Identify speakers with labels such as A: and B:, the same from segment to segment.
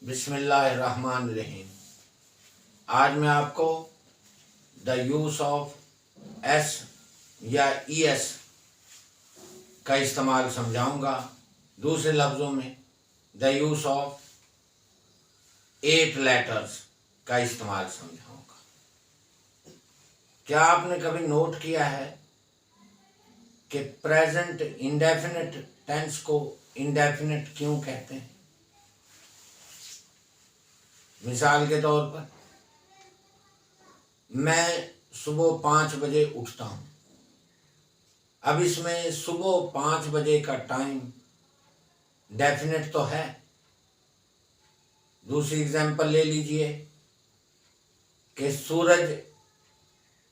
A: बिस्मिल्लाहिर्रहमानिर्रहीम। आज मैं आपको द यूज़ ऑफ एस या ईएस का इस्तेमाल समझाऊंगा। दूसरे लफ्ज़ों में द यूज़ ऑफ 8 लेटर्स का इस्तेमाल समझाऊंगा। क्या आपने कभी नोट किया है कि प्रेजेंट इंडेफिनिट टेंस को इंडेफिनिट क्यों कहते हैं? मिसाल के तौर पर मैं सुबह 5 बजे उठता हूँ। अब इसमें सुबह 5 बजे का टाइम डेफिनेट तो है। दूसरी एग्जांपल ले लीजिए कि सूरज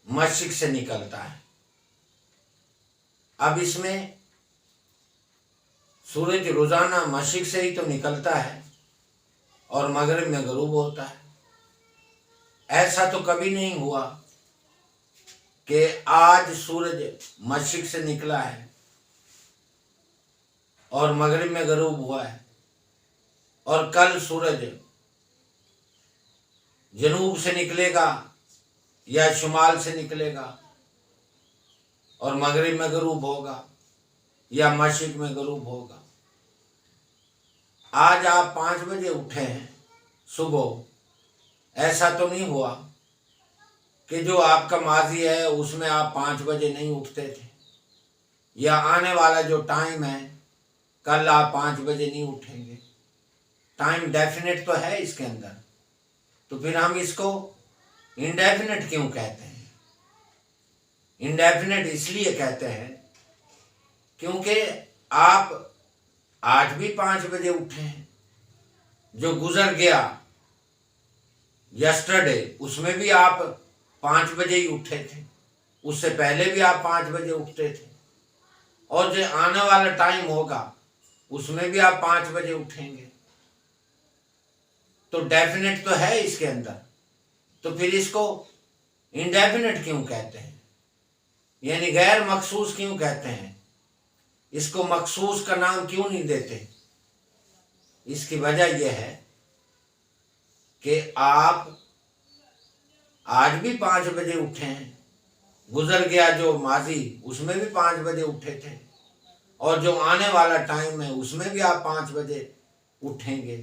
A: मशरिक से निकलता है। अब इसमें सूरज रोजाना मशरिक से ही तो निकलता है और मगरिब में गरूब होता है। ऐसा तो कभी नहीं हुआ कि आज सूरज मशरिक से निकला है और मगरिब में गरूब हुआ है और कल सूरज जनूब से निकलेगा या शुमाल से निकलेगा और मगरिब में गरूब होगा या मशरिक में गरूब होगा। आज आप 5 बजे उठे हैं सुबह, ऐसा तो नहीं हुआ कि जो आपका माजी है उसमें आप 5 बजे नहीं उठते थे, या आने वाला जो टाइम है कल आप 5 बजे नहीं उठेंगे। टाइम डेफिनेट तो है इसके अंदर, तो फिर हम इसको इंडेफिनेट क्यों कहते हैं? इंडेफिनेट इसलिए कहते हैं क्योंकि आप आज भी 5 बजे उठे हैं। जो गुजर गया यस्टरडे उसमें भी आप 5 बजे ही उठे थे, उससे पहले भी आप 5 बजे उठते थे, और जो आने वाला टाइम होगा उसमें भी आप 5 बजे उठेंगे। तो डेफिनेट तो है इसके अंदर, तो फिर इसको इंडेफिनेट क्यों कहते हैं, यानी गैर मखसूस क्यों कहते हैं? इसको मखसूस का नाम क्यों नहीं देते? इसकी वजह यह है कि आप आज भी 5 बजे उठे हैं, गुजर गया जो माजी उसमें भी 5 बजे उठे थे, और जो आने वाला टाइम है उसमें भी आप 5 बजे उठेंगे।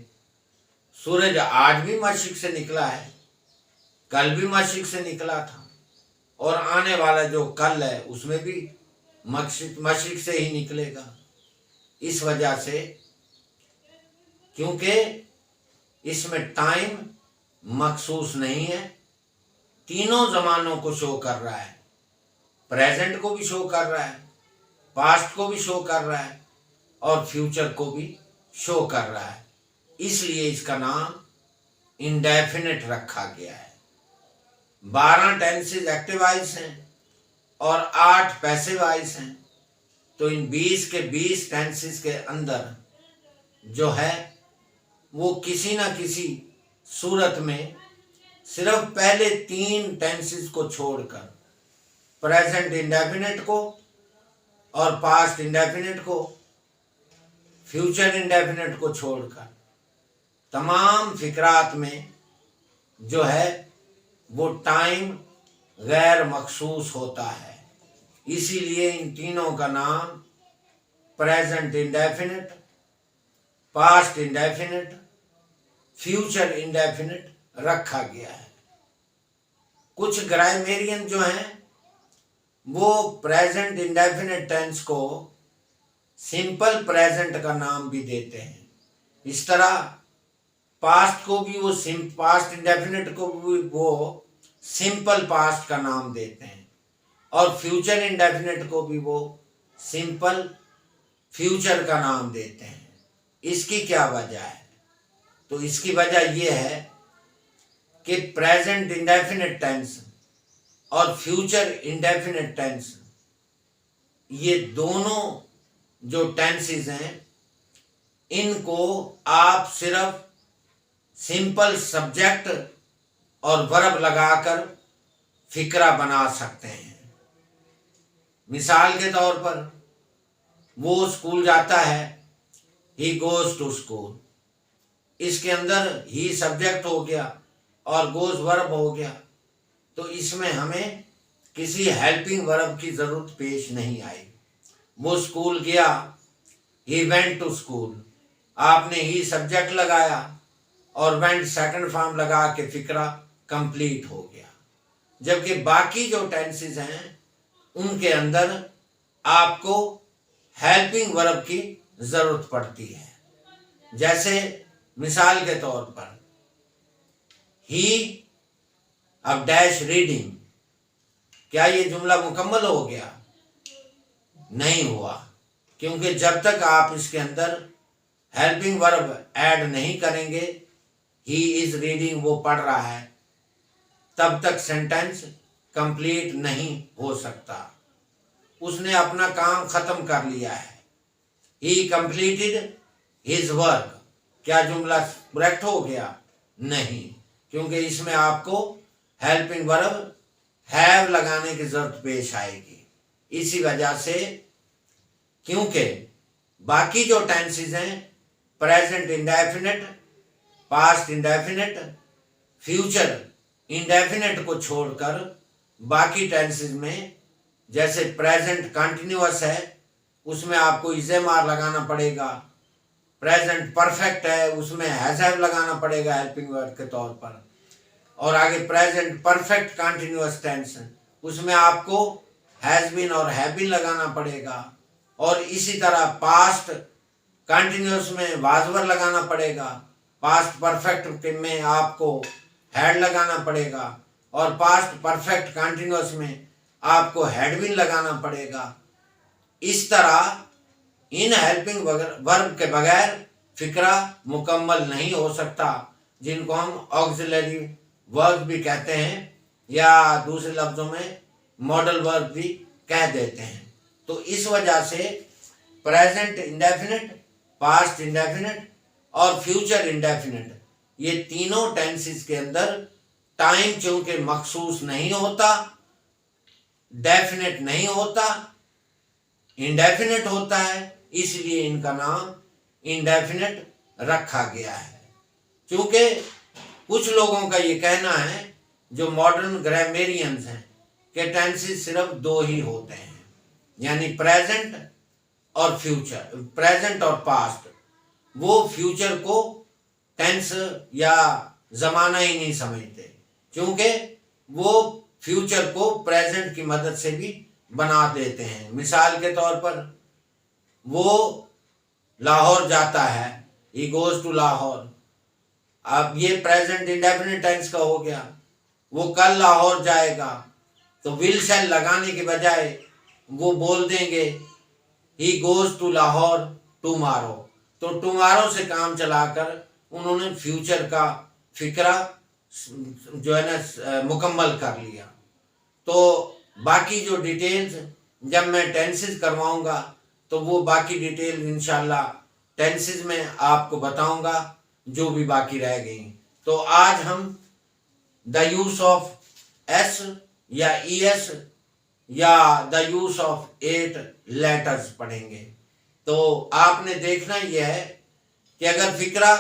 A: सूरज आज भी मशरिक से निकला है, कल भी मशरिक से निकला था, और आने वाला जो कल है उसमें भी मशरिक से ही निकलेगा। इस वजह से, क्योंकि इसमें टाइम मखसूस नहीं है, तीनों जमानों को शो कर रहा है। प्रेजेंट को भी शो कर रहा है, पास्ट को भी शो कर रहा है, और फ्यूचर को भी शो कर रहा है। इसलिए इसका नाम इंडेफिनिट रखा गया है। 12 टेंसेज एक्टिव वॉइस हैं और 8 पैसिव वॉइस हैं। तो इन 20 के 20 टेंसेज के अंदर जो है वो किसी ना किसी सूरत में सिर्फ पहले 3 टेंसेज को छोड़कर, प्रेजेंट इंडेफिनिट को और पास्ट इंडेफिनिट को, फ्यूचर इंडेफिनिट को छोड़कर तमाम फिक्रात में जो है वो टाइम गैर मखसूस होता है। इसीलिए इन तीनों का नाम present indefinite, past indefinite, future indefinite रखा गया है। कुछ ग्रामेरियन जो हैं वो प्रेजेंट इंडेफिनिट टेंस को सिंपल प्रेजेंट का नाम भी देते हैं। इस तरह पास्ट को भी वो पास्ट इंडेफिनिट को भी वो सिंपल पास्ट का नाम देते हैं, और फ्यूचर इंडेफिनिट को भी वो सिंपल फ्यूचर का नाम देते हैं। इसकी क्या वजह है? तो इसकी वजह यह है कि प्रेजेंट इंडेफिनिट टेंस और फ्यूचर इंडेफिनिट टेंस, ये दोनों जो टेंसेस हैं इनको आप सिर्फ सिंपल सब्जेक्ट और वर्ब लगाकर फिक्रा बना सकते हैं। मिसाल के तौर पर वो स्कूल जाता है, ही गोज टू स्कूल। इसके अंदर ही सब्जेक्ट हो गया और गोज वर्ब हो गया, तो इसमें हमें किसी हेल्पिंग वर्ब की जरूरत पेश नहीं आई। वो स्कूल गया, ही वेंट टू स्कूल, आपने ही सब्जेक्ट लगाया और वेंट सेकंड फॉर्म लगा के फिक्रा कंप्लीट हो गया। जबकि बाकी जो टेंसेस हैं उनके अंदर आपको हेल्पिंग वर्ब की जरूरत पड़ती है। जैसे मिसाल के तौर पर ही अब डैश रीडिंग, क्या ये जुमला मुकम्मल हो गया? नहीं हुआ, क्योंकि जब तक आप इसके अंदर हेल्पिंग वर्ब ऐड नहीं करेंगे, ही इज रीडिंग, वो पढ़ रहा है, तब तक सेंटेंस कंप्लीट नहीं हो सकता। उसने अपना काम खत्म कर लिया है, ही कंप्लीटेड हिज वर्क, क्या जुमला करेक्ट हो गया? नहीं, क्योंकि इसमें आपको हेल्पिंग वर्ब हैव लगाने की जरूरत पेश आएगी। इसी वजह से, क्योंकि बाकी जो टेंसेस हैं present indefinite, past indefinite, future indefinite को छोड़कर बाकी टेंसेस में, जैसे प्रेजेंट कंटिन्यूअस है उसमें आपको इज़ेमार लगाना पड़ेगा, प्रेजेंट परफेक्ट है उसमें हैज हैव लगाना पड़ेगा हेल्पिंग वर्ब के तौर पर, और आगे प्रेजेंट परफेक्ट कंटिन्यूअस टेंस उसमें आपको हैज बीन और हैव बीन लगाना पड़ेगा, और इसी तरह पास्ट कंटिन्यूअस में वाजवर लगाना पड़ेगा, पास्ट परफेक्ट में आपको हैड लगाना पड़ेगा, और पास्ट परफेक्ट कंटिन्यूअस में आपको हैड बीन लगाना पड़ेगा। इस तरह इन हेल्पिंग वर्ब के बगैर फिक्रा मुकम्मल नहीं हो सकता, जिनको हम ऑक्सिलरी वर्ब भी कहते हैं या दूसरे लफ्जों में मॉडल वर्ब भी कह देते हैं। तो इस वजह से प्रेजेंट इंडेफिनिट, पास्ट इंडेफिनिट और फ्यूचर इंडेफिनिट, ये तीनों टेंसेस के अंदर टाइम चूंकि मखसूस नहीं होता, डेफिनेट नहीं होता, इंडेफिनिट होता है, इसलिए इनका नाम इंडेफिनिट रखा गया है। क्योंकि कुछ लोगों का ये कहना है, जो मॉडर्न ग्रामेरियंस हैं, कि टेंसेस सिर्फ दो ही होते हैं, यानी प्रेजेंट और फ्यूचर, प्रेजेंट और पास्ट। वो फ्यूचर को टेंस या जमाना ही नहीं समझते, क्योंकि वो फ्यूचर को प्रेजेंट की मदद से भी बना देते हैं। मिसाल के तौर पर वो लाहौर जाता है, ही गोज टू लाहौर, अब ये प्रेजेंट इंडेफिनिट टेंस का हो गया। वो कल लाहौर जाएगा, तो विल शैल लगाने के बजाय वो बोल देंगे he goes to Lahore tomorrow, तो टुमारो से काम चलाकर उन्होंने फ्यूचर का फिक्रा जो है ना मुकम्मल कर लिया। तो बाकी जो डिटेल्स जब मैं टेंसेस करवाऊंगा तो वो बाकी डिटेल इंशाल्लाह टेंसेस में आपको बताऊंगा जो भी बाकी रह गई। तो आज हम द यूज ऑफ एस या ईएस या द यूज ऑफ 8 लेटर्स पढ़ेंगे। तो आपने देखना यह है कि अगर फिक्रा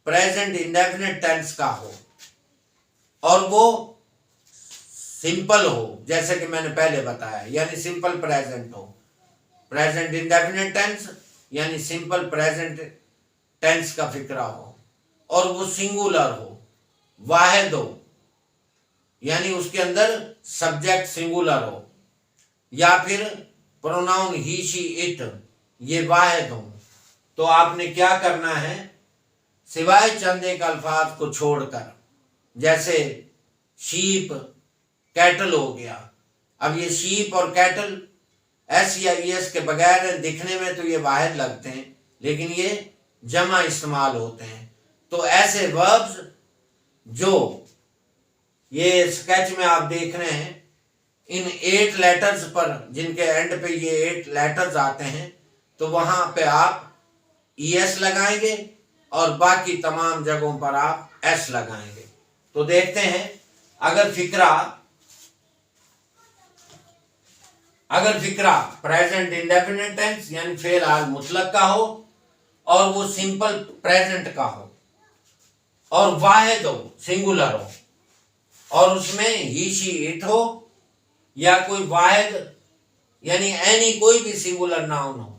A: प्रेजेंट इंडेफिनिट टेंस का हो और वो सिंपल हो, जैसे कि मैंने पहले बताया, यानी सिंपल प्रेजेंट हो, प्रेजेंट इंडेफिनिट टेंस यानी सिंपल प्रेजेंट टेंस का फिक्रा हो, और वो सिंगुलर हो, वाहिद हो, यानी उसके अंदर सब्जेक्ट सिंगुलर हो, या फिर प्रोनाउन ही शी इट ये वाहिद हो, तो आपने क्या करना है, सिवाय चंद एक अल्फाज को छोड़कर, जैसे शीप, कैटल हो गया। अब ये शीप और कैटल एस या ईएस के बगैर दिखने में तो ये वाहिद लगते हैं, लेकिन ये जमा इस्तेमाल होते हैं। तो ऐसे वर्ब्स जो ये स्केच में आप देख रहे हैं, इन 8 लेटर्स पर, जिनके एंड पे ये 8 लेटर्स आते हैं, तो वहां पे आप ईएस लगाएंगे और बाकी तमाम जगहों पर आप एस लगाएंगे। तो देखते हैं, अगर फिक्रा प्रेजेंट इंडेफिनिट टेंस यानी फेल हाल मुतलक का हो और वो सिंपल प्रेजेंट का हो, और वाहिद हो, सिंगुलर हो, और उसमें ही शी इट हो या कोई वाहिद यानी एनी कोई भी सिंगुलर नाउन हो,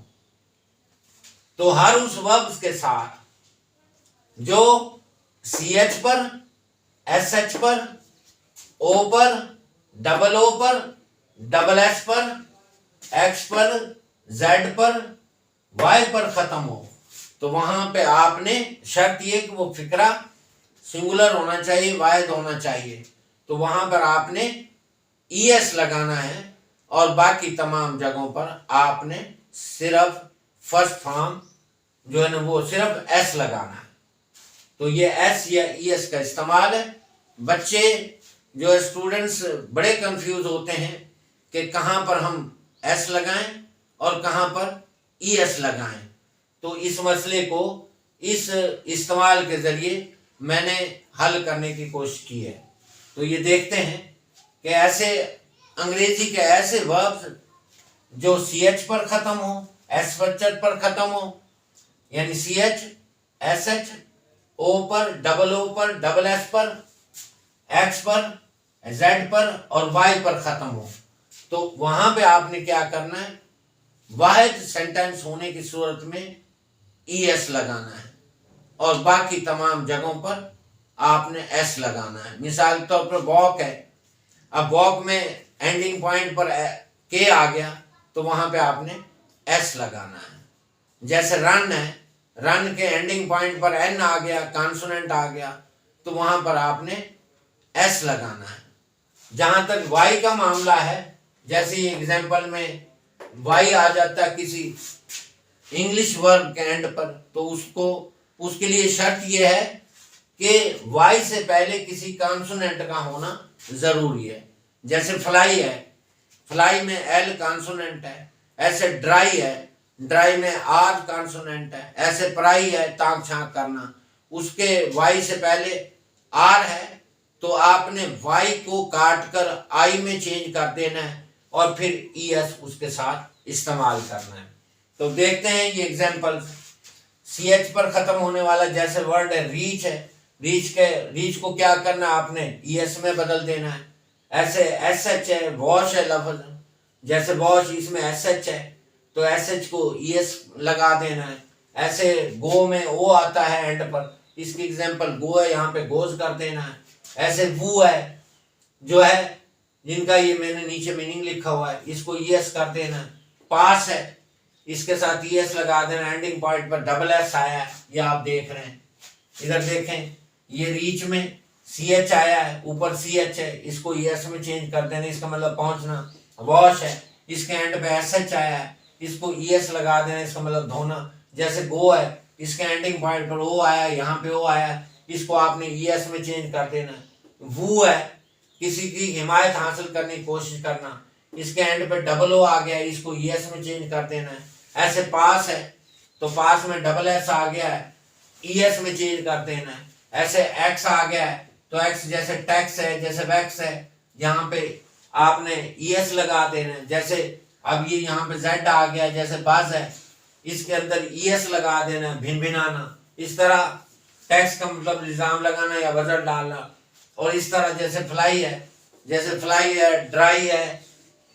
A: तो हर उस वर्ब के साथ जो CH पर, SH पर, O पर, डबल O पर, डबल S पर, X पर, Z पर, Y पर खत्म हो, तो वहां पे आपने शर्त ये कि वो फिक्रा सिंगुलर होना चाहिए, वाहिद होना चाहिए, तो वहां पर आपने ES लगाना है और बाकी तमाम जगहों पर आपने सिर्फ फर्स्ट फॉर्म जो है ना वो सिर्फ S लगाना है। तो ये S या ES का इस्तेमाल है। बच्चे जो है स्टूडेंट्स बड़े कंफ्यूज होते हैं कि कहाँ पर हम S लगाएं और कहाँ पर ES लगाएं, तो इस मसले को इस इस्तेमाल के ज़रिए मैंने हल करने की कोशिश की है। तो ये देखते हैं कि ऐसे अंग्रेजी के ऐसे वर्ब्स जो CH पर ख़त्म हो, SH पर ख़त्म हो, यानी CH, SH, O पर, डबल O पर, डबल S पर, X पर, Z पर और Y पर ख़त्म हो, तो वहाँ पे आपने क्या करना है, वाहिद सेंटेंस होने की सूरत में ES लगाना है और बाकी तमाम जगहों पर आपने S लगाना है। मिसाल के तौर पर वॉक है, अब वॉक में एंडिंग पॉइंट पर K आ गया तो वहाँ पे आपने S लगाना है। जैसे रन है, रन के एंडिंग पॉइंट पर N आ गया, कॉन्सोनेंट आ गया, तो वहाँ पर आपने S लगाना है। जहाँ तक Y का मामला है, जैसे एग्जाम्पल में Y आ जाता है किसी इंग्लिश वर्ब के एंड पर, तो उसको उसके लिए शर्त यह है कि Y से पहले किसी कॉन्सोनेंट का होना ज़रूरी है। जैसे फ्लाई है, फ्लाई में L कॉन्सोनेंट है, ऐसे ड्राई है, ड्राई में R कॉन्सोनेंट है, ऐसे प्राई है, ताक छाक करना, उसके Y से पहले R है, तो आपने Y को काट कर I में चेंज कर देना है और फिर ES उसके साथ इस्तेमाल करना है। तो देखते हैं ये एग्जाम्पल। CH पर ख़त्म होने वाला जैसे वर्ड है रीच है, रीच को क्या करना है, आपने ES में बदल देना है। ऐसे SH है, वॉश है लफ्ज़, जैसे वॉश इसमें SH है तो SH को ES लगा देना है। ऐसे गो में O आता है एंड पर, इसकी एग्जाम्पल गो है, यहाँ पे गोज कर देना है। ऐसे वू है जो है जिनका ये मैंने नीचे मीनिंग लिखा हुआ है, इसको ES कर देना है। पास है, इसके साथ ES लगा देना, एंडिंग पॉइंट पर डबल S आया है, ये आप देख रहे हैं। इधर देखें, ये रीच में CH आया है, ऊपर CH है, इसको ES में चेंज कर देना, इसका मतलब पहुंचना। वॉश है, इसके एंड पे SH आया है, इसको ES लगा देना, इसका मतलब धोना। जैसे गो है, इसके एंडिंग पॉइंट पर O आया, यहाँ पे O आया, इसको आपने ES में चेंज कर देना। वू है, किसी की हिमायत हासिल करने की कोशिश करना, इसके एंड पे डबल O आ गया, इसको ES में चेंज कर देना है। ऐसे पास है, तो पास में डबल S आ गया है, ES में चेंज कर देना है। ऐसे X आ गया है, तो X जैसे टैक्स है, जैसे वैक्स है, यहाँ पे आपने ES लगा देना है। जैसे अब ये यहाँ पे Z आ गया, जैसे बस है, इसके अंदर ES लगा देना है, भिन भिनाना। इस तरह टैक्स का मतलब निज़ाम लगाना या वजन डालना। और इस तरह जैसे फ्लाई है, जैसे फ्लाई है, ड्राई है,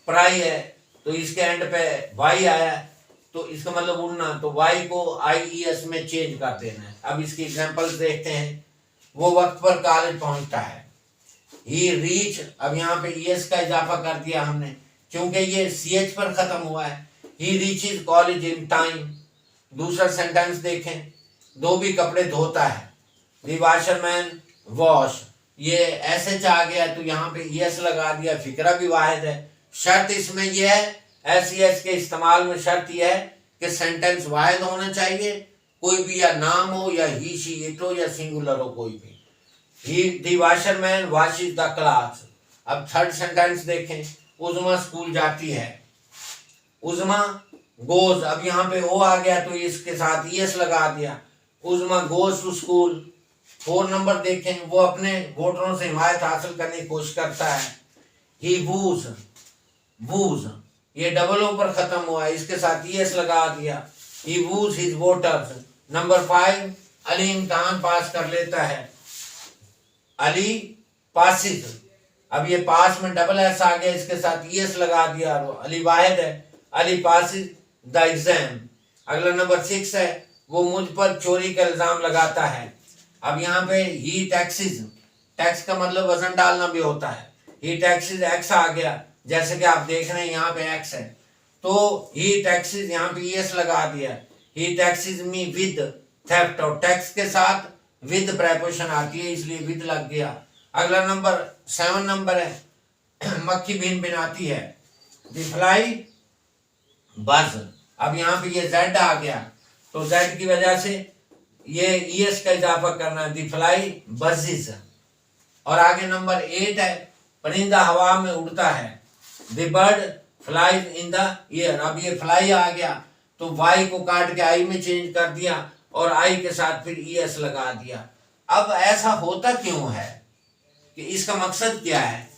A: प्राई है, तो इसके एंड पे Y आया है, तो इसका मतलब उड़ना, तो Y को IES में चेंज कर देना है। अब इसकी एग्जांपल्स देखते हैं। वो वक्त पर कॉलेज पहुंचता है, ही रीच, अब यहाँ पे ES का इजाफा कर दिया हमने क्योंकि ये CH पर ख़त्म हुआ है। ही रीचेज कॉलेज इन टाइम। दूसरा सेंटेंस देखें, दो भी कपड़े धोता है, द वॉशरमैन वॉश, ये SH आ गया तो यहाँ पे ES लगा दिया, फिक्रा भी वाहिद है। शर्त इसमें यह है, SES के इस्तेमाल में शर्त यह है कि सेंटेंस वाहिद होना चाहिए, कोई भी या नाम हो या ही शी इट हो या सिंगुलर हो कोई भी। He the washerman washes the clothes. अब थर्ड सेंटेंस देखें, उज़मा स्कूल जाती है, उज़मा गोज, अब यहाँ पे O आ गया तो इसके साथ ES लगा दिया, उज़मा गोज टू स्कूल। 4 नंबर देखें, वो अपने वोटरों से हिमायत हासिल करने की कोशिश करता है। ही वूज, वूज ये डबल O पर ख़त्म हुआ है, इसके साथ ES लगा दिया, he woos his voters. Number 5, Ali इम्तहान पास कर लेता है, अली पासिस, अब ये पास में डबल एस आ गया, इसके साथ ईएस लगा दिया, अली वाहिद है, अली पासिस द एग्जाम। अगला नंबर 6 है, वो मुझ पर चोरी का इल्जाम लगाता है। अब यहाँ पे ही टैक्सेस, टैक्स का मतलब वजन डालना भी होता है। ही टैक्सेस एक्स आ गया, जैसे कि आप देख रहे हैं यहाँ पे एक्स है, तो ही टैक्सेस यहाँ पे ईएस लगा दिया। ही टैक्सेस मी विद थेफ्ट, और टैक्स के साथ विद प्रेपोजिशन आती है, इसलिए विद लग गया। अगला नंबर 7 नंबर है, मक्खी भिन भिनाती है। द फ्लाई बज, अब यहाँ पे ये जेड आ गया, तो जेड की वजह से ये ईएस का इजाफा करना है, द फ्लाई बजिज। और आगे नंबर 8 है, परिंदा हवा में उड़ता है। The bird flies in the air, अब ये फ्लाई आ गया, तो वाई को काट के आई में चेंज कर दिया और आई के साथ फिर ईएस लगा दिया। अब ऐसा होता क्यों है, कि इसका मकसद क्या है,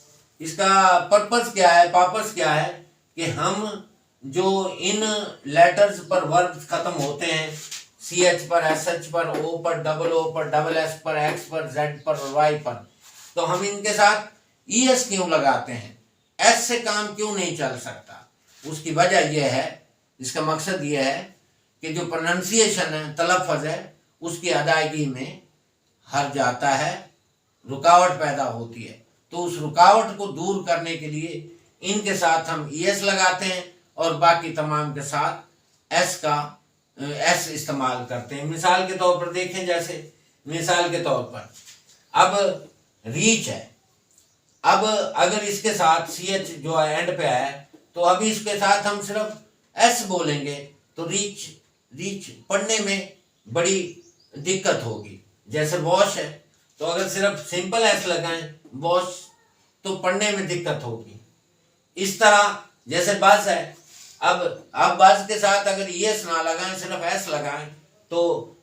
A: इसका पर्पस क्या है, पापर्स क्या है, कि हम जो इन लेटर्स पर वर्ब खत्म होते हैं, CH पर, SH पर, O पर, O पर, SS पर, X पर, Z पर और Y पर, तो हम इनके साथ ES क्यों लगाते हैं, S से काम क्यों नहीं चल सकता। उसकी वजह यह है, इसका मकसद यह है कि जो प्रोनाउंसिएशन है, तलफ़्फ़ुज़ है, उसकी अदायगी में हर्ज आता है, रुकावट पैदा होती है। तो उस रुकावट को दूर करने के लिए इनके साथ हम ES लगाते हैं और बाकी तमाम के साथ S इस्तेमाल करते हैं। मिसाल के तौर पर देखें, जैसे मिसाल के तौर पर अब रीच है, अब अगर इसके साथ CH जो है एंड पे है, तो अभी इसके साथ हम सिर्फ S बोलेंगे, तो रीच पढ़ने में बड़ी दिक्कत होगी। जैसे वॉश है, तो अगर सिर्फ सिंपल S लगाएं वॉश, तो पढ़ने में दिक्कत होगी। इस तरह जैसे बस है, अब बस के साथ अगर ES ना लगाएं, सिर्फ S लगाएं, तो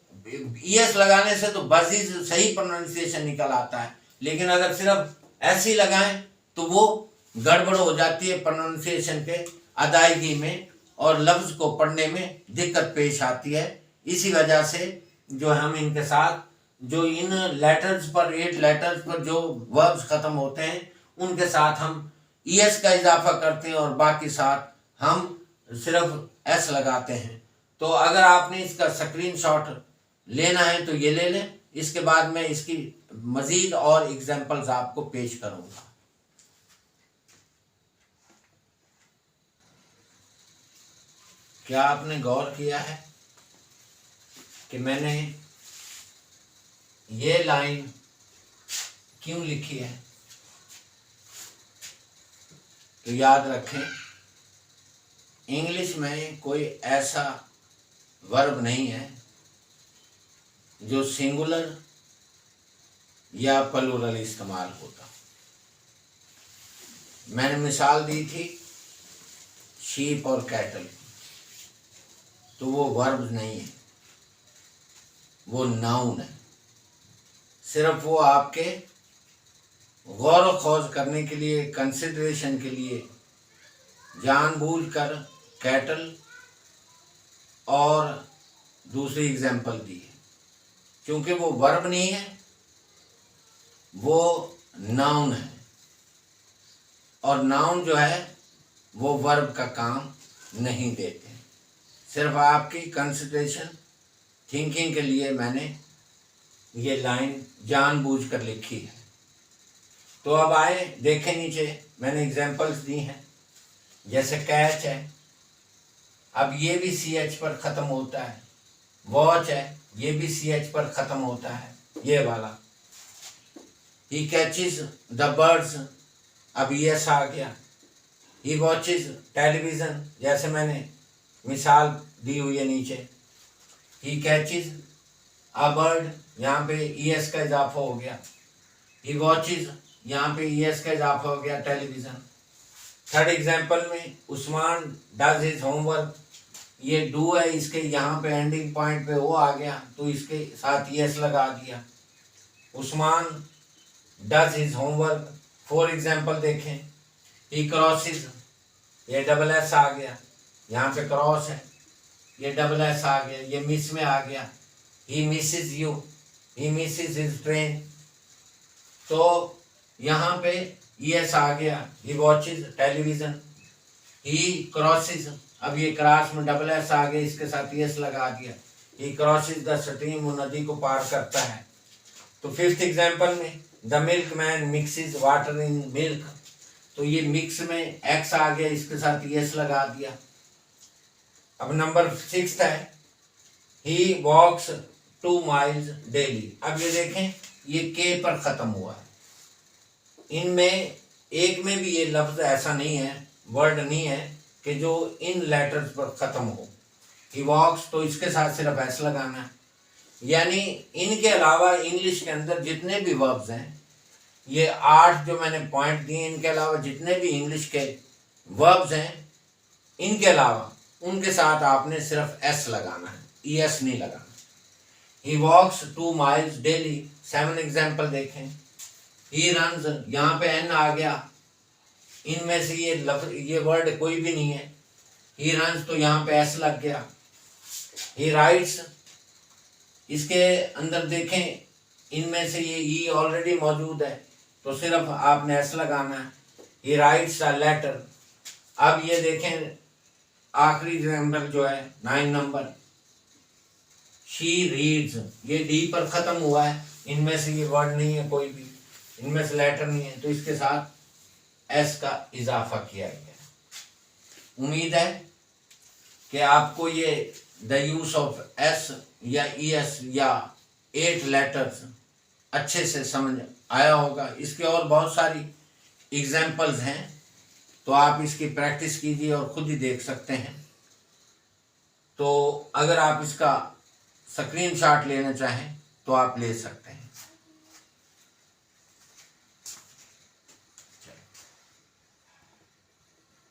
A: ES लगाने से तो बजीज सही प्रोनाउंसिएशन निकल आता है, लेकिन अगर सिर्फ S ही लगाएं तो वो गड़बड़ हो जाती है प्रोनाउंसिएशन के अदायगी में, और लफ्ज़ को पढ़ने में दिक्कत पेश आती है। इसी वजह से जो हम इनके साथ जो इन लेटर्स पर, 8 लेटर्स पर जो वर्ब्स खत्म होते हैं, उनके साथ हम ES का इजाफा करते हैं और बाकी साथ हम सिर्फ S लगाते हैं। तो अगर आपने इसका स्क्रीनशॉट लेना है तो ये ले लें, इसके बाद मैं इसकी मज़ीद और एग्जाम्पल्स आपको पेश करूँगा। क्या आपने गौर किया है कि मैंने ये लाइन क्यों लिखी है? तो याद रखें, इंग्लिश में कोई ऐसा वर्ब नहीं है जो सिंगुलर या प्लूरल इस्तेमाल होता। मैंने मिसाल दी थी शीप और कैटल, तो वो वर्ब नहीं है, वो नाउन है। सिर्फ वो आपके गौर व खोज करने के लिए, कंसिडरेशन के लिए जानबूझकर कैटल और दूसरी एग्जाम्पल दी है, क्योंकि वो वर्ब नहीं है, वो नाउन है। और नाउन जो है वो वर्ब का काम नहीं देते, सिर्फ आपकी कंसिडरेशन, थिंकिंग के लिए मैंने ये लाइन जानबूझकर लिखी है। तो अब आए देखें, नीचे मैंने एग्जाम्पल्स दी हैं, जैसे कैच है, अब ये भी CH पर ख़त्म होता है। वॉच है, ये भी CH पर ख़त्म होता है, ये वाला। ही कैचेस द बर्ड्स, अब ES आ गया। ही वॉचेस टेलीविज़न, जैसे मैंने मिसाल दी हुई है नीचे। ही कैचेस अ बर्ड, यहाँ पे ES का इजाफा हो गया। ही वॉचेस, यहाँ पे ES का इजाफा हो गया, टेलीविज़न। थर्ड एग्जाम्पल में उस्मान डज हिज होमवर्क, ये डू है, इसके यहाँ पे एंडिंग पॉइंट पे वो आ गया, तो इसके साथ ES लगा दिया। Usman does his homework. For example देखें, ही क्रॉसेस, ये डबल S आ गया, यहाँ पे क्रॉस है, ये डबल S आ गया, ये मिस में आ गया। He misses you, he misses his train. तो यहाँ पे ES आ गया, he watches television, he crosses, अब ये क्रॉस में डबल S आ गया, इसके साथ ES लगा दिया, ही क्रॉसेज द स्ट्रीम, वो नदी को पार करता है। तो फिफ्थ एग्जाम्पल में the milk man mixes water in milk, तो ये मिक्स में X आ गया, इसके साथ ES लगा दिया। अब नंबर 6 है ही वॉक्स 2 miles डेली। अब ये देखें ये K पर ख़त्म हुआ है, इनमें एक में भी ये लफ्ज़ ऐसा नहीं है, वर्ड नहीं है कि जो इन लेटर्स पर ख़त्म हो। ही वॉक्स, तो इसके साथ सिर्फ S लगाना है। यानी इनके अलावा इंग्लिश के अंदर जितने भी वर्ब्स हैं, ये 8 जो मैंने पॉइंट दिए, इनके अलावा जितने भी इंग्लिश के वर्ब्स हैं, इनके अलावा उनके साथ आपने सिर्फ S लगाना है, ES नहीं लगाना। ही वॉक्स 2 miles डेली। 7 एग्जाम्पल देखें, ही रन्स, यहाँ पे N आ गया, इनमें से ये वर्ड कोई भी नहीं है। ही रन्स, तो यहाँ पे S लग गया। ही राइट्स, इसके अंदर देखें इनमें से ये ई ऑलरेडी मौजूद है, तो सिर्फ आपने S लगाना है। He writes a letter. अब ये देखें आखिरी एग्जाम्पल जो है 9 नंबर, शी रीड्स, ये D पर ख़त्म हुआ है, इनमें से ये वर्ड नहीं है कोई भी, इनमें से लेटर नहीं है, तो इसके साथ S का इजाफा किया गया। उम्मीद है कि आपको ये द यूज ऑफ S या ES या 8 लेटर्स अच्छे से समझ आया होगा। इसके और बहुत सारी एग्जाम्पल्स हैं, तो आप इसकी प्रैक्टिस कीजिए और ख़ुद ही देख सकते हैं। तो अगर आप इसका स्क्रीनशॉट लेना चाहें तो आप ले सकते हैं।